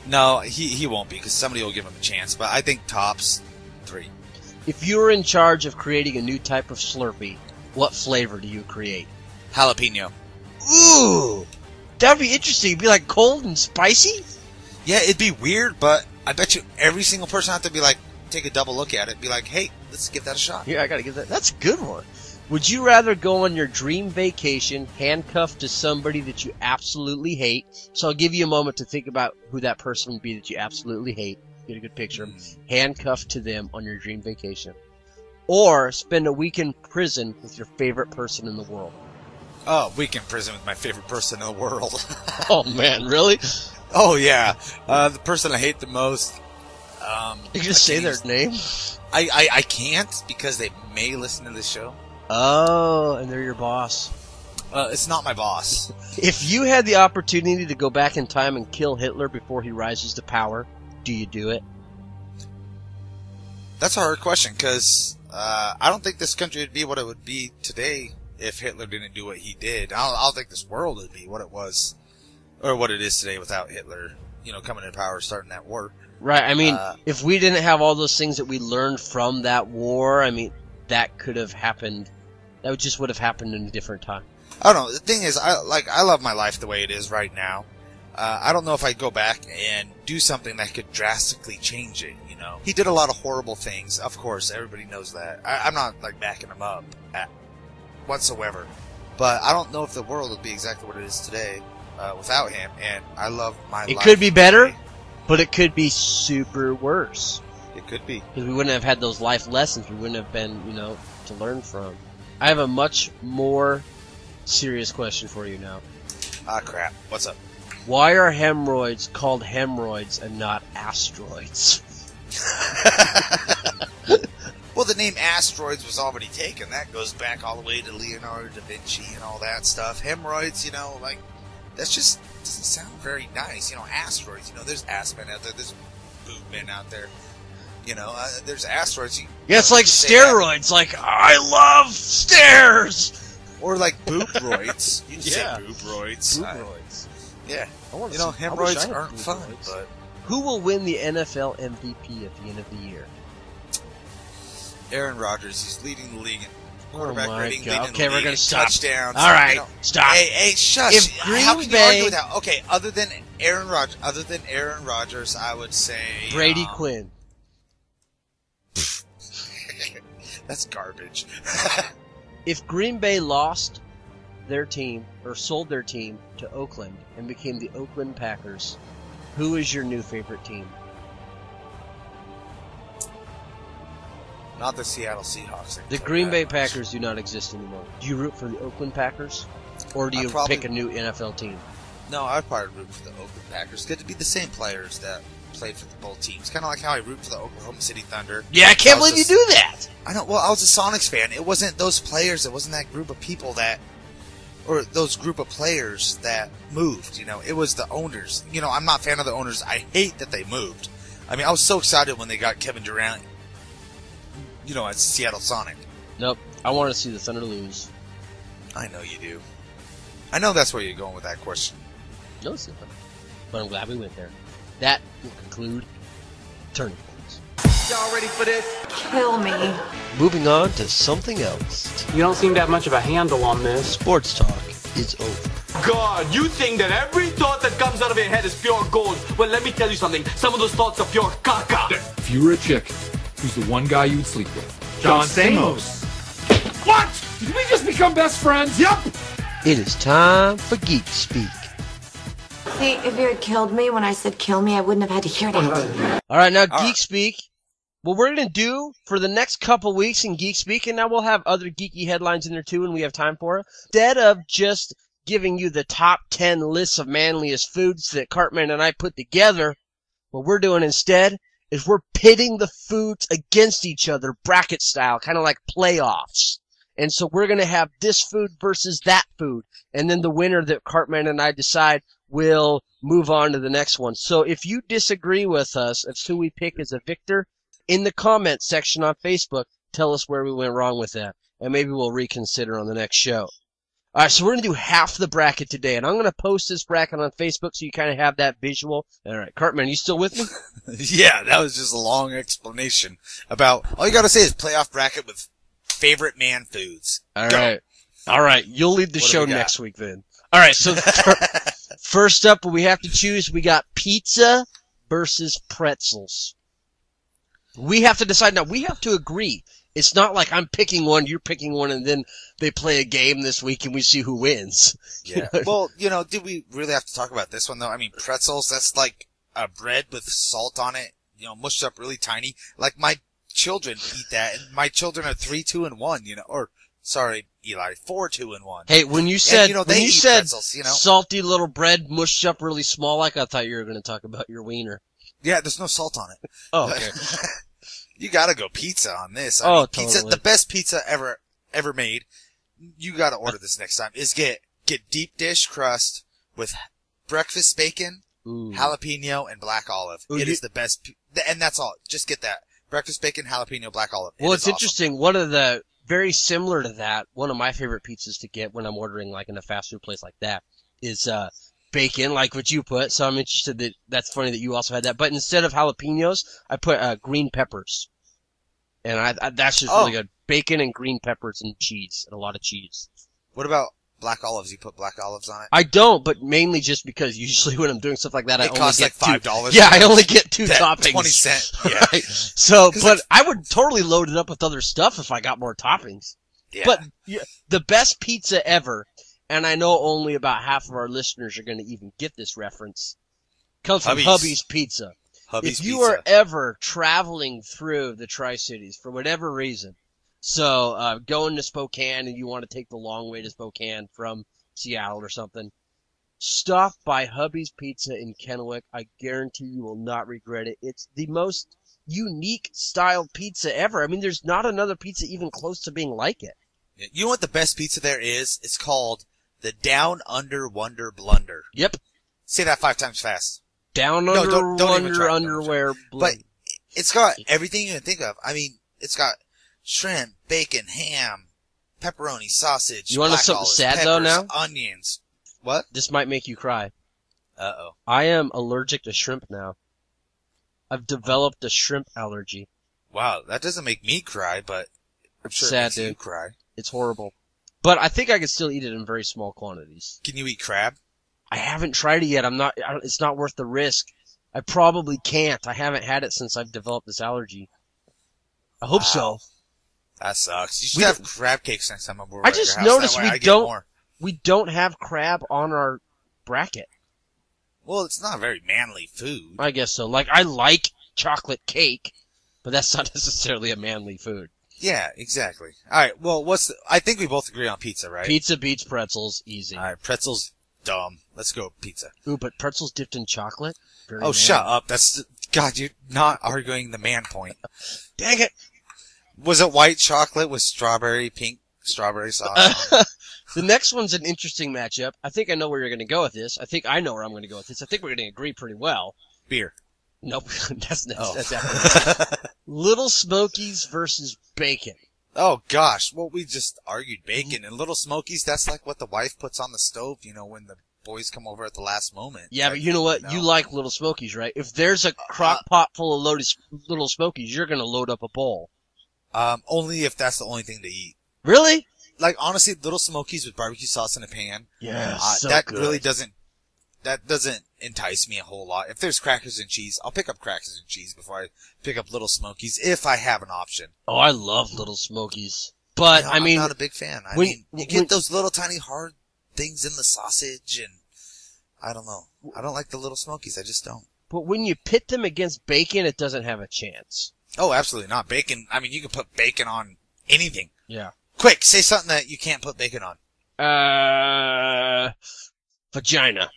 No, he won't be, because somebody will give him a chance, but I think tops 3. If you were in charge of creating a new type of Slurpee, what flavor do you create? Jalapeno. Ooh! That'd be interesting. It'd be like cold and spicy? Yeah, it'd be weird, but I bet you every single person out there be like, take a double look at it, be like, hey, let's give that a shot. Yeah, I gotta give that. That's a good one. Would you rather go on your dream vacation handcuffed to somebody that you absolutely hate? So I'll give you a moment to think about who that person would be that you absolutely hate. Get a good picture. Handcuffed to them on your dream vacation. Or spend a week in prison with your favorite person in the world. Oh, week in prison with my favorite person in the world. Oh, man, really? Oh, yeah. The person I hate the most. You can just say their name? I can't, because they may listen to this show. Oh, and they're your boss. It's not my boss. If you had the opportunity to go back in time and kill Hitler before he rises to power, do you do it? That's a hard question, because I don't think this country would be what it would be today if Hitler didn't do what he did. I don't think this world would be what it was, or what it is today without Hitler, coming into power, starting that war. Right, I mean, if we didn't have all those things that we learned from that war, I mean, that could have happened. That just would have happened in a different time. I don't know. The thing is, I love my life the way it is right now. I don't know if I'd go back and do something that could drastically change it, He did a lot of horrible things, of course, everybody knows that. I'm not, backing him up whatsoever. But I don't know if the world would be exactly what it is today without him, and I love my life. It could be better, but it could be super worse. It could be. Because we wouldn't have had those life lessons. We wouldn't have been, to learn from. I have a much more serious question for you now. Ah, crap. What's up? Why are hemorrhoids called hemorrhoids and not asteroids? Well, the name asteroids was already taken. That goes back all the way to Leonardo da Vinci and all that stuff. Hemorrhoids, that's just doesn't sound very nice. Asteroids, there's ass men out there, there's boob men out there. There's asteroids. Yeah, it's like steroids. Like, I love stairs! Or like boob-roids. You say boob-roids. Boob-roids. Yeah. Hemorrhoids aren't fun, but... Who will win the NFL MVP at the end of the year? Aaron Rodgers. He's leading the league in quarterback rating. Okay, we're going to stop. Touchdowns. All right, stop. Hey, shush. If How can you argue with that? Okay, other than Aaron Rodgers, I would say... Brady Quinn. That's garbage. If Green Bay lost their team, or sold their team to Oakland and became the Oakland Packers, who is your new favorite team? Not the Seattle Seahawks. The Green Bay Packers do not exist anymore. Do you root for the Oakland Packers? Or do you pick a new NFL team? No, I'd probably root for the Oakland Packers. Good to be the same players that played for both teams. Kind of like how I root for the Oklahoma City Thunder. Yeah, I can't believe you do that! I know. Well, I was a Sonics fan. It wasn't those players. It wasn't that group of people that... Or those group of players that moved, It was the owners. I'm not a fan of the owners. I hate that they moved. I mean, I was so excited when they got Kevin Durant, at Seattle Sonic. Nope. I want to see the Thunder lose. I know you do. I know that's where you're going with that question. No, it's not. But I'm glad we went there. That will conclude Turning Points. Y'all ready for this? Kill me. Moving on to something else. You don't seem to have much of a handle on this. Sports talk is over. God, you think that every thought that comes out of your head is pure gold. Well, let me tell you something. Some of those thoughts are pure caca. If you were a chick, who's the one guy you would sleep with? John Stamos. What? Did we just become best friends? Yep. It is time for Geek Speak. See, if you had killed me when I said kill me, I wouldn't have had to hear that. All right, now Geek Speak. What we're going to do for the next couple weeks in Geek Speak, and now we'll have other geeky headlines in there too when we have time for it, instead of just giving you the top 10 lists of manliest foods that Cartman and I put together, what we're doing instead is we're pitting the foods against each other, bracket style, kind of like playoffs. And so we're going to have this food versus that food. And then the winner that Cartman and I decide will move on to the next one. So if you disagree with us as who we pick as a victor, in the comments section on Facebook, tell us where we went wrong with that. And maybe we'll reconsider on the next show. All right, so we're going to do half the bracket today. And I'm going to post this bracket on Facebook so you kind of have that visual. All right, Cartman, you still with me? Yeah, that was just a long explanation about, all you got to say is playoff bracket with favorite man foods. All right. All right. You'll lead the show next week then. All right. So first up, what we have to choose, we got pizza versus pretzels. We have to decide now. We have to agree. It's not like I'm picking one, you're picking one, and then they play a game this week and we see who wins. Yeah. Well, did we really have to talk about this one though? I mean, pretzels, that's like a bread with salt on it, mushed up really tiny. Like my children eat that, and my children are 3, 2, and 1, or sorry, Eli, 4, 2, and 1. Hey, when you said pretzels, salty little bread mushed up really small, like I thought you were going to talk about your wiener. Yeah, there's no salt on it. Oh, okay. You gotta go pizza on this. I mean, pizza, totally. the best pizza ever made. You gotta order this next time. Is get deep dish crust with breakfast bacon, jalapeno, and black olive. It is the best, and that's all. Just get that. Breakfast bacon, jalapeno, black olive. Well, it's interesting. One of the, very similar to that, one of my favorite pizzas to get when I'm ordering like in a fast food place like that is, bacon, like what you put. So I'm interested that's funny that you also had that. But instead of jalapenos, I put, green peppers. And that's just really good. Bacon and green peppers and cheese, and a lot of cheese. What about black olives? You put black olives on it? I don't, but mainly just because usually when I'm doing stuff like that, I only costs get like $5. Yeah, I only get 2 toppings. 20 cents. Yeah. Right. So, but I would totally load it up with other stuff if I got more toppings. Yeah. But the best pizza ever, and I know only about half of our listeners are going to even get this reference, comes from Hubby's Pizza. If you are ever traveling through the Tri-Cities for whatever reason, so going to Spokane and you want to take the long way to Spokane from Seattle or something, stop by Hubby's Pizza in Kennewick. I guarantee you will not regret it. It's the most unique style pizza ever. I mean, there's not another pizza even close to being like it. You know what the best pizza there is? It's called the Down Under Wonder Blunder. Yep. Say that 5 times fast. Down Under Wonder Underwear Blunder. But it's got everything you can think of. I mean, it's got shrimp, bacon, ham, pepperoni, sausage, you want to know something sad peppers, though now? Onions. What? This might make you cry. Uh-oh. I am allergic to shrimp now. I've developed a shrimp allergy. Wow, that doesn't make me cry, but I'm sure it makes you cry. It's horrible. But I think I could still eat it in very small quantities. Can you eat crab? I haven't tried it yet. It's not worth the risk. I probably can't. I haven't had it since I've developed this allergy. I hope so. That sucks. You should have crab cakes next time I'm over I just noticed we don't have crab on our bracket. Well, it's not a very manly food. I guess so. Like, I like chocolate cake, but that's not necessarily a manly food. Yeah, exactly. Alright, well, I think we both agree on pizza, right? Pizza beats pretzels, easy. Alright, pretzels, dumb. Let's go pizza. Ooh, but pretzels dipped in chocolate? Shut up. God, you're not arguing the man point. Dang it! Was it white chocolate with pink strawberry sauce? The next one's an interesting matchup. I think I know where you're going to go with this. I think I know where I'm going to go with this. I think we're going to agree pretty well. Beer. Nope. That's after. Little Smokies versus bacon. Oh gosh. Well, we just argued bacon. And Little Smokies, that's like what the wife puts on the stove, when the boys come over at the last moment. Yeah, but you know what? You like Little Smokies, right? If there's a crock pot full of Little Smokies, you're going to load up a bowl. Only if that's the only thing to eat. Really? like honestly, Little Smokies with barbecue sauce in a pan. Yeah, so that good. really doesn't entice me a whole lot. If there's crackers and cheese, I'll pick up crackers and cheese before I pick up Little Smokies if I have an option. Oh, I love Little Smokies. But, I mean... I'm not a big fan. You get those little tiny hard things in the sausage and I don't know. I don't like the Little Smokies. I just don't. But when you pit them against bacon, it doesn't have a chance. Oh, absolutely not. Bacon, I mean, you can put bacon on anything. Yeah. Quick, say something that you can't put bacon on. Vagina.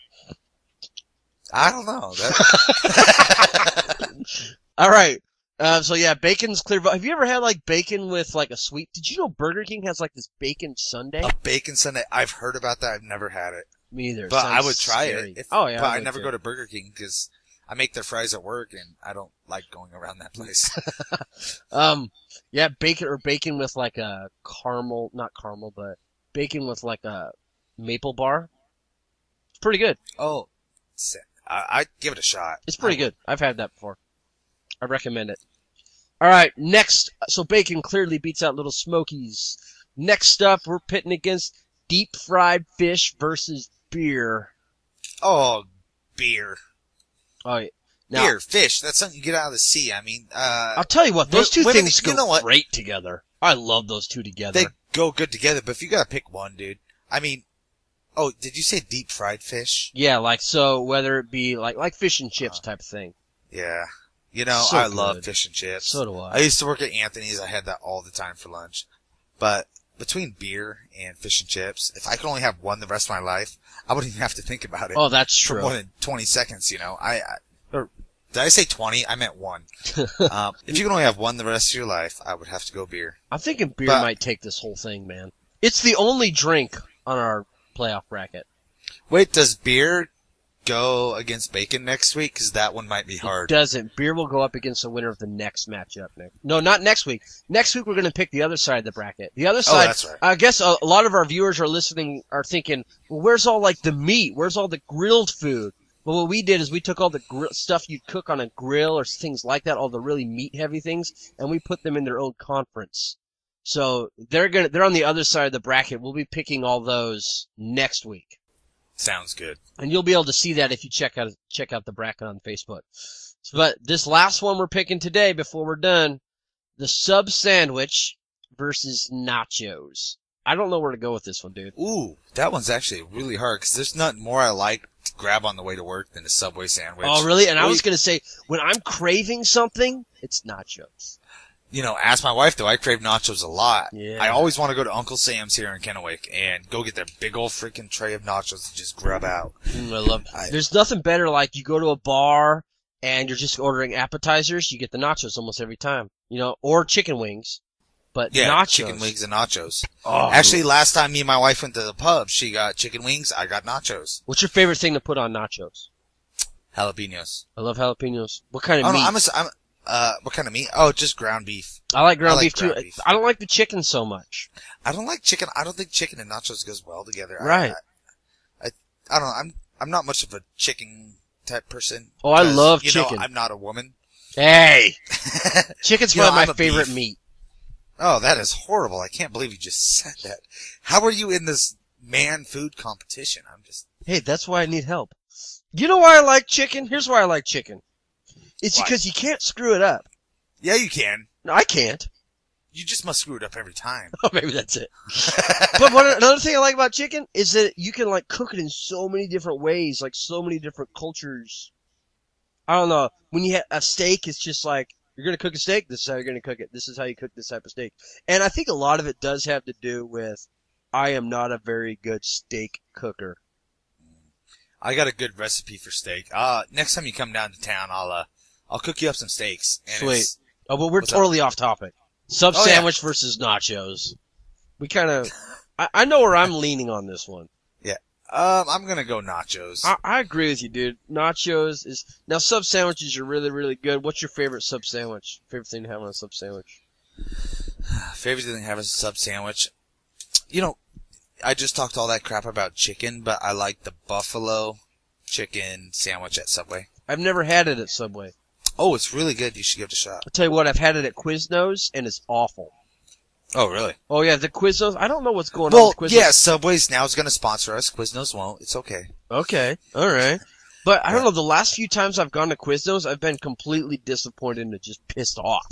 I don't know. All right. So yeah, bacon's clear. Have you ever had like bacon with like a sweet? Did you know Burger King has like this bacon sundae? A bacon sundae. I've heard about that. I've never had it. Me either. But I would try it. But I never go to Burger King because I make their fries at work and I don't like going around that place. Yeah, bacon with like a caramel, not caramel, but bacon with like a maple bar. It's pretty good. Oh, I'd give it a shot. It's pretty good. I've had that before. I recommend it. All right, next. So bacon clearly beats out Little Smokies. Next up, we're pitting against deep fried fish versus beer. Oh, beer. Oh, yeah. Beer, fish. That's something you get out of the sea. I mean, I'll tell you what, those two things go what? great together. I love those two together. They go good together, but if you gotta pick one, dude, I mean, oh, did you say deep fried fish? Yeah, like so, whether it be like fish and chips type of thing. Yeah. You know, So I love good. fish and chips. So do I. I used to work at Anthony's. I had that all the time for lunch. But between beer and fish and chips, if I could only have one the rest of my life, I wouldn't even have to think about it. Oh, that's for true. more than 20 seconds, you know. Did I say 20? I meant one. If you can only have one the rest of your life, I would have to go beer. I'm thinking beer might take this whole thing, man. It's the only drink on our playoff bracket. Wait, does beer go against bacon next week? Because that one might be hard. It doesn't. Beer will go up against the winner of the next matchup. No, not next week. Next week we're going to pick the other side of the bracket. The other side, that's right. I guess a lot of our viewers are thinking, well, where's all like the meat? Where's all the grilled food? Well, what we did is we took all the stuff you'd cook on a grill or things like that, all the really meat-heavy things, and we put them in their own conference. So they're on the other side of the bracket. We'll be picking all those next week. Sounds good. And you'll be able to see that if you check out the bracket on Facebook. But this last one we're picking today, before we're done, the sub sandwich versus nachos. I don't know where to go with this one, dude. Ooh, that one's actually really hard because there's nothing more I like to grab on the way to work than a Subway sandwich. Oh, really? And I was going to say, when I'm craving something, it's nachos. You know, ask my wife, though. I crave nachos a lot. Yeah. I always want to go to Uncle Sam's here in Kennewick and go get their big old freaking tray of nachos and just grub out. I love it. There's nothing better like you go to a bar and you're just ordering appetizers, you get the nachos almost every time. You know, or chicken wings. But yeah, nachos. Chicken wings and nachos. Oh, actually, last time me and my wife went to the pub, she got chicken wings, I got nachos. What's your favorite thing to put on nachos? Jalapenos. I love jalapenos. What kind of meat? What kind of meat? Oh, just ground beef. I like ground beef too. I don't like the chicken so much. I don't like chicken. I don't think chicken and nachos goes well together. Right. I don't know. I'm not much of a chicken type person. Oh, I love chicken. Know, I'm not a woman. Hey! Chicken's one of my favorite meat. Oh, that is horrible. I can't believe you just said that. How are you in this man food competition? Hey, that's why I need help. You know why I like chicken? Here's why I like chicken. It's because you can't screw it up. Yeah, you can. No, I can't. You just must screw it up every time. Oh, maybe that's it. But another thing I like about chicken is that you can like cook it in so many different ways, like so many different cultures. I don't know. When you have a steak, it's just like, you're going to cook a steak, this is how you're going to cook it. This is how you cook this type of steak. And I think a lot of it does have to do with I am not a very good steak cooker. I got a good recipe for steak. Next time you come down to town, I'll cook you up some steaks. And sweet. Oh, but we're totally off topic. Sub sandwich versus nachos. We kind of, I know where I'm leaning on this one. Yeah. I'm gonna go nachos. I agree with you, dude. Nachos is, now sub sandwiches are really, really good. What's your favorite sub sandwich? Favorite thing to have on a sub sandwich? Favorite thing to have is a sub sandwich. You know, I just talked all that crap about chicken, but I like the buffalo chicken sandwich at Subway. I've never had it at Subway. Oh, it's really good. You should give it a shot. I'll tell you what, I've had it at Quiznos, and it's awful. Oh, really? Oh, yeah, the Quiznos. I don't know what's going on Well, with Quiznos. yeah, Subway's now is going to sponsor us. Quiznos won't. It's okay. Okay, all right. But I don't know, the last few times I've gone to Quiznos, I've been completely disappointed and just pissed off.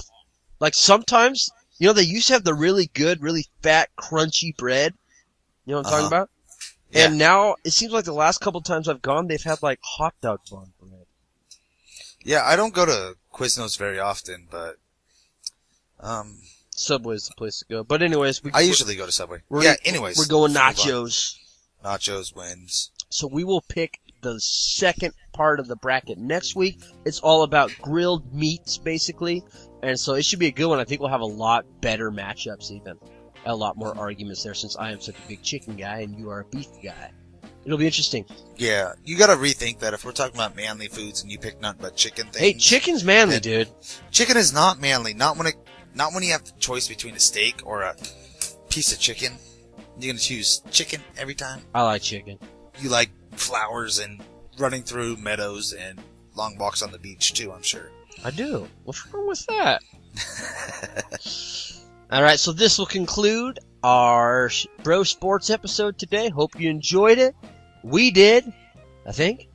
Like, sometimes, you know, they used to have the really good, really fat, crunchy bread. You know what I'm talking about? Yeah. And now, it seems like the last couple times I've gone, they've had, like, hot dog bun bread. Yeah, I don't go to Quiznos very often, but Subway's the place to go. But anyways, I usually go to Subway. We're going nachos. Nachos wins. So we will pick the second part of the bracket next week. It's all about grilled meats, basically. And so it should be a good one. I think we'll have a lot better matchups even. A lot more arguments there since I am such a big chicken guy and you are a beef guy. It'll be interesting. Yeah, you gotta rethink that if we're talking about manly foods and you pick nothing but chicken things. Hey, chicken's manly, dude. Chicken is not manly. Not when you have the choice between a steak or a piece of chicken. You're gonna choose chicken every time. I like chicken. You like flowers and running through meadows and long walks on the beach too, I'm sure. I do. What's wrong with that? Alright, so this will conclude our Bro Sports episode today. Hope you enjoyed it. We did, I think.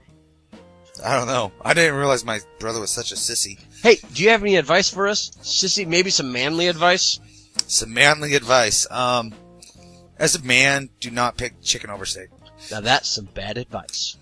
I don't know. I didn't realize my brother was such a sissy. Hey, do you have any advice for us? Sissy, maybe some manly advice? Some manly advice. As a man, do not pick chicken over steak. Now that's some bad advice.